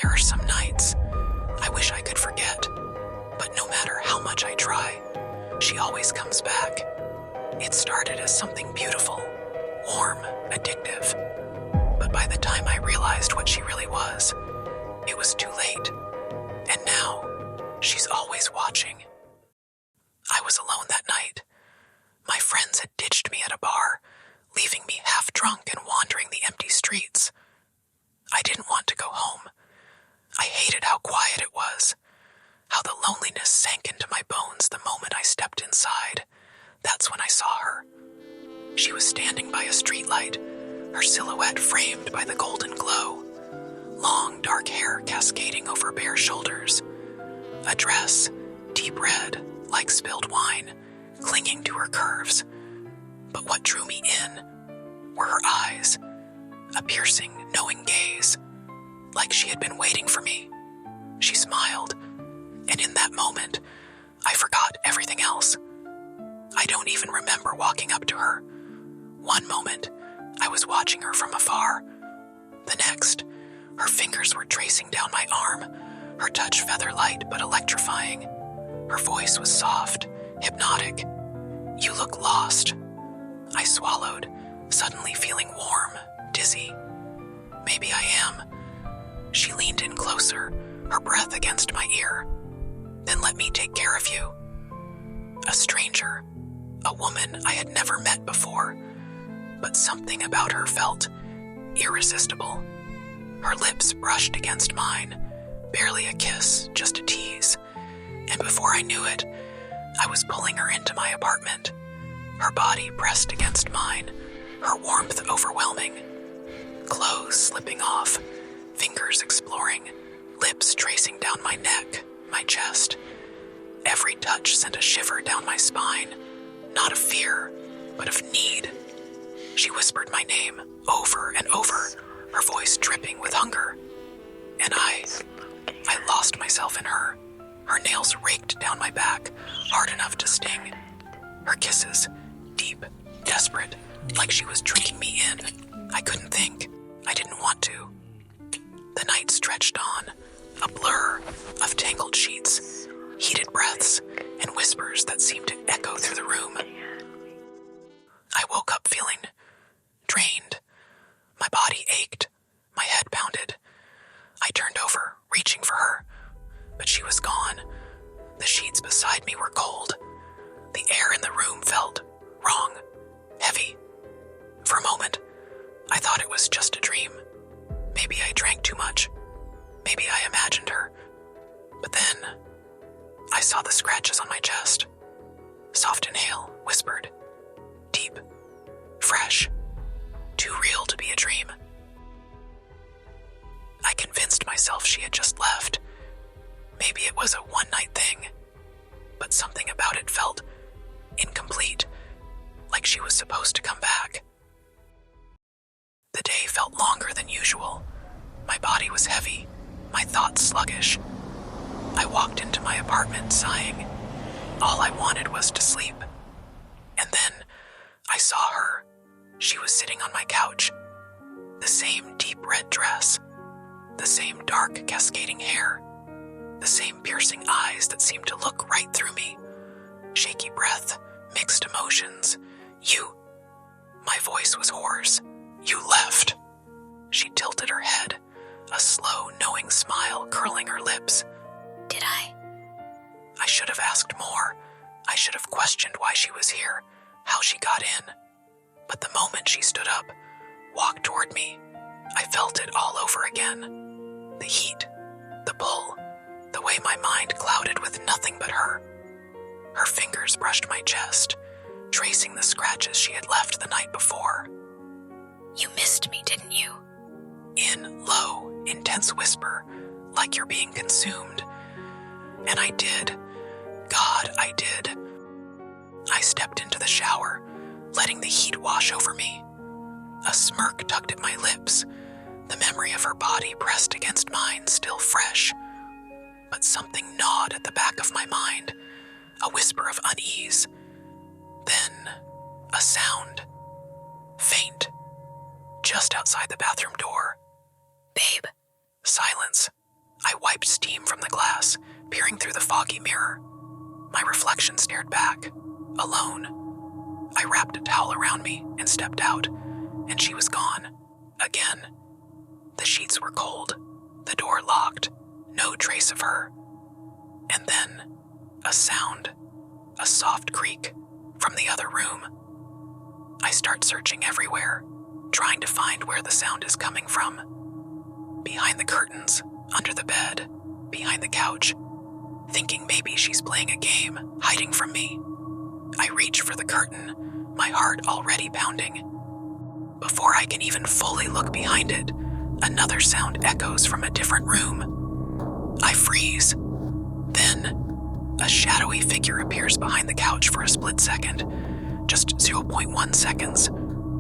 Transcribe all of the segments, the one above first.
There are some nights I wish I could forget, but no matter how much I try, she always comes back. It started as something beautiful, warm, addictive, but by the time I realized what she really was, it was too late. And now, she's always watching. I was alone that night. My friends had ditched me at a bar, leaving me half drunk and wandering the empty streets. I didn't want to go home. I hated how quiet it was, how the loneliness sank into my bones the moment I stepped inside. That's when I saw her. She was standing by a streetlight, her silhouette framed by the golden glow. Long, dark hair cascading over bare shoulders. A dress, deep red, like spilled wine, clinging to her curves. But what drew me in were her eyes, a piercing, knowing gaze, like she had been waiting for me. She smiled, and in that moment, I forgot everything else. I don't even remember walking up to her. One moment, I was watching her from afar. The next, her fingers were tracing down my arm, her touch feather-light but electrifying. Her voice was soft, hypnotic. "You look lost." I swallowed, suddenly feeling warm, dizzy. "Maybe I am." She leaned in closer, her breath against my ear. "Then let me take care of you." A stranger, a woman I had never met before, but something about her felt irresistible. Her lips brushed against mine, barely a kiss, just a tease. And before I knew it, I was pulling her into my apartment. Her body pressed against mine, her warmth overwhelming. Clothes slipping off, fingers exploring, lips tracing down my neck, my chest. Every touch sent a shiver down my spine, not of fear, but of need. She whispered my name over and over, her voice dripping with hunger. And I lost myself in her. Her nails raked down my back, hard enough to sting. Her kisses, deep, desperate, like she was drinking me in. I couldn't think. I didn't want to. The night stretched on, a blur of tangled sheets, heated breaths, and whispers that seemed to echo through the room. I woke up feeling drained. My body ached, my head pounded. I turned over, reaching for her, but she was gone. The sheets beside me were cold. The air in the room felt wrong, heavy. For a moment, I thought it was just a dream. Maybe I drank too much. Maybe I imagined her. But then, I saw the scratches on my chest. Soft inhale, whispered. Deep, fresh, too real to be a dream. I convinced myself she had just left. Maybe it was a one-night thing, but something about it felt incomplete, like she was supposed to come back. The day felt longer than usual. My body was heavy, my thoughts sluggish. I walked into my apartment sighing. All I wanted was to sleep. And then I saw her. She was sitting on my couch. The same deep red dress, the same dark cascading hair, the same piercing eyes that seemed to look right through me. Shaky breath, mixed emotions. "You." My voice was hoarse. "You left." She tilted her head, a slow, knowing smile curling her lips. Did I? I should have asked more. I should have questioned why she was here, how she got in. But the moment she stood up, walked toward me, I felt it all over again. The heat, the pull, the way my mind clouded with nothing but her. Her fingers brushed my chest, tracing the scratches she had left the night before. You missed me, didn't you? In low, intense whisper, like you're being consumed. And I did. God, I did. I stepped into the shower, letting the heat wash over me. A smirk tugged at my lips, the memory of her body pressed against mine still fresh. But something gnawed at the back of my mind, a whisper of unease. Then, a sound. Faint. Just outside the bathroom door. Babe. Silence. I wiped steam from the glass, peering through the foggy mirror. My reflection stared back, alone. I wrapped a towel around me and stepped out, and she was gone. Again. The sheets were cold, the door locked, no trace of her. And then, a sound, a soft creak, from the other room. I start searching everywhere, trying to find where the sound is coming from. Behind the curtains, under the bed, behind the couch, thinking maybe she's playing a game, hiding from me. I reach for the curtain, my heart already pounding. Before I can even fully look behind it, another sound echoes from a different room. I freeze. Then, a shadowy figure appears behind the couch for a split second. Just 0.1 seconds.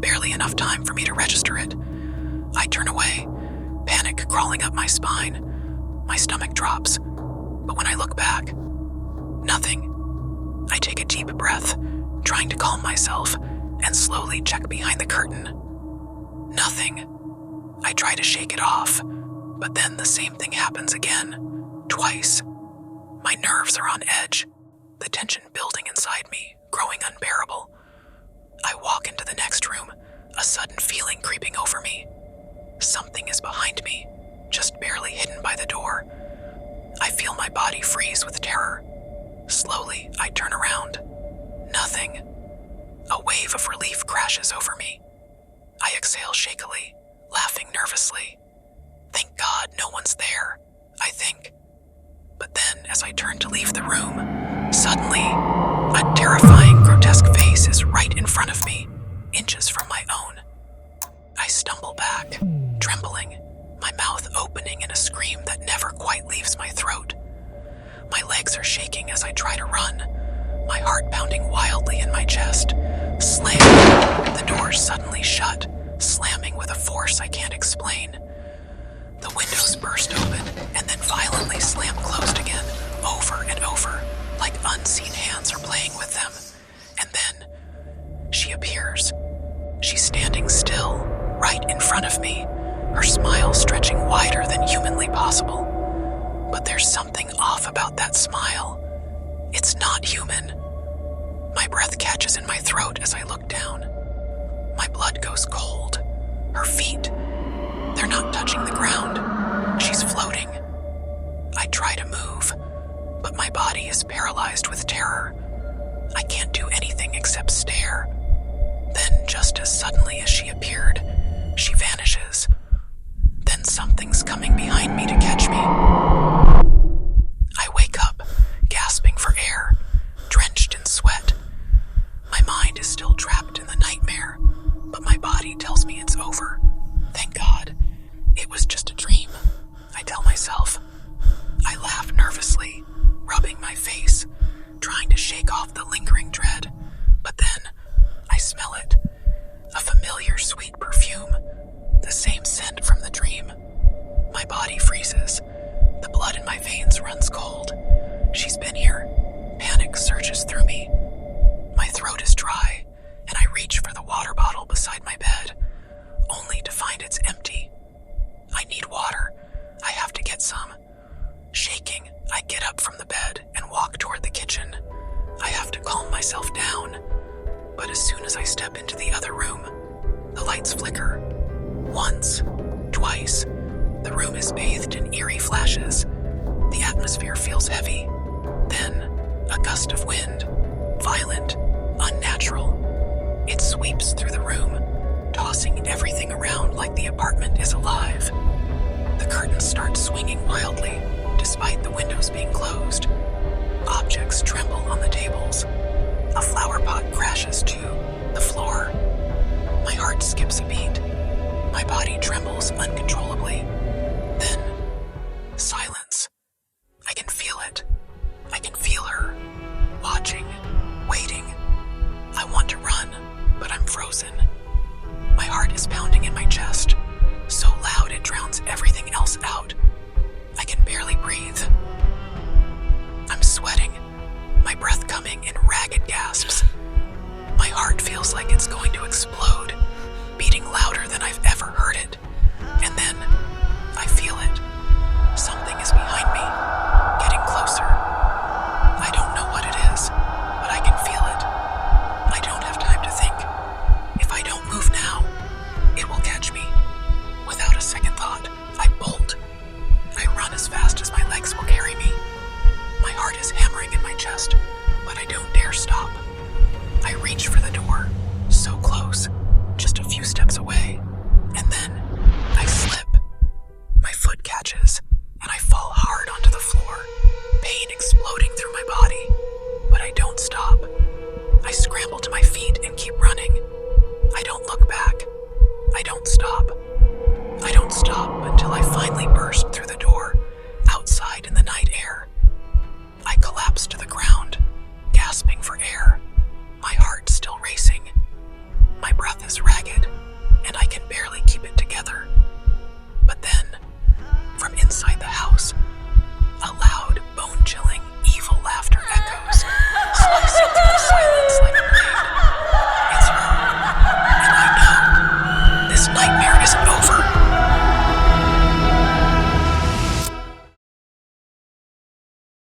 Barely enough time for me to register it. I turn away, panic crawling up my spine. My stomach drops. But when I look back, nothing. I take a deep breath, trying to calm myself, and slowly check behind the curtain. Nothing. I try to shake it off, but then the same thing happens again, twice. My nerves are on edge, the tension building inside me, growing unbearable. I walk into the next room, a sudden feeling creeping over me. Something is behind me, just barely hidden by the door. I feel my body freeze with terror. Slowly, I turn around. Nothing. A wave of relief crashes over me. I exhale shakily, laughing nervously. Thank God no one's there, I think. But then, as I turn to leave the room, suddenly, a terrifying, grotesque face is right in front of me, inches from my own. I stumble back, trembling, my mouth opening in a scream that never quite leaves my throat. My legs are shaking as I try to run, my heart pounding wildly in my chest. Slam! The door suddenly shut, slamming with a force I can't explain. The windows burst open and then violently slam closed again, over and over, like unseen hands are playing with them. And then, she appears. She's standing still, right in front of me, her smile stretching wider than humanly possible. But there's something off about that smile. It's not human. My breath catches in my throat as I look down. My blood goes cold. Her feet, they're not touching the ground. She's floating. I try to move, but my body is paralyzed with terror. I can't do anything except stare. Then, just as suddenly as she appeared, she vanishes. Then something's coming behind me to catch me. I wake up, gasping for air, drenched in sweat. My mind is still trapped in the nightmare, but my body tells me it's over. Thank God. It was just a dream, I tell myself. I laugh nervously, rubbing my face, trying to shake off the lingering dread. But then, I smell it. A familiar sweet perfume, the same scent from the dream. My body freezes. The blood in my veins runs cold. She's been here. Panic surges through me. My throat is dry, and I reach for the water bottle beside my bed, only to find it's empty. I need water. I have to get some. Shaking, I get up from the bed and walk toward the kitchen. I have to calm myself down. But as soon as I step into the other room, the lights flicker. Once, twice, the room is bathed in eerie flashes. The atmosphere feels heavy. Then, a gust of wind, violent, unnatural. It sweeps through the room, tossing everything around like the apartment is alive. The curtains start swinging wildly, despite the windows being closed. Objects tremble on the tables. A flower pot crashes to the floor. My heart skips a beat. My body trembles uncontrollably. Then, silence. I can feel it. I can feel her, watching, waiting. I want to run, but I'm frozen. My heart is pounding in my chest, so loud it drowns everything else out. I can barely breathe. I'm sweating, my breath coming in ragged gasps. My heart feels like it's going to explode, beating louder than I've ever heard it. And then, I feel it. Something is reach for the door, so close, just a few steps away, and then I slip. My foot catches, and I fall hard onto the floor, pain exploding through my body, but I don't stop. I scramble to my feet and keep running. I don't look back. I don't stop. I don't stop until I finally burst through the door, outside in the night air. I collapse to the ground, gasping for air, my heart still racing. My breath is ragged, and I can barely keep it together. But then, from inside the house, a loud, bone-chilling, evil laughter echoes, slicing through the silence like a blade. It's her, and I know this nightmare isn't over.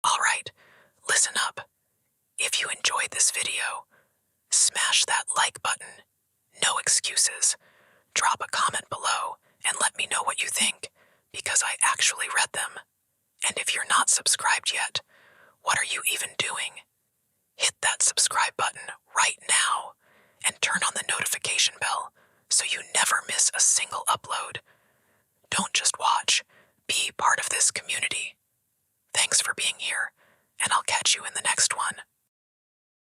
Alright, listen up. If you enjoyed this video, smash that like button. No excuses. Drop a comment below and let me know what you think, because I actually read them. And if you're not subscribed yet, what are you even doing? Hit that subscribe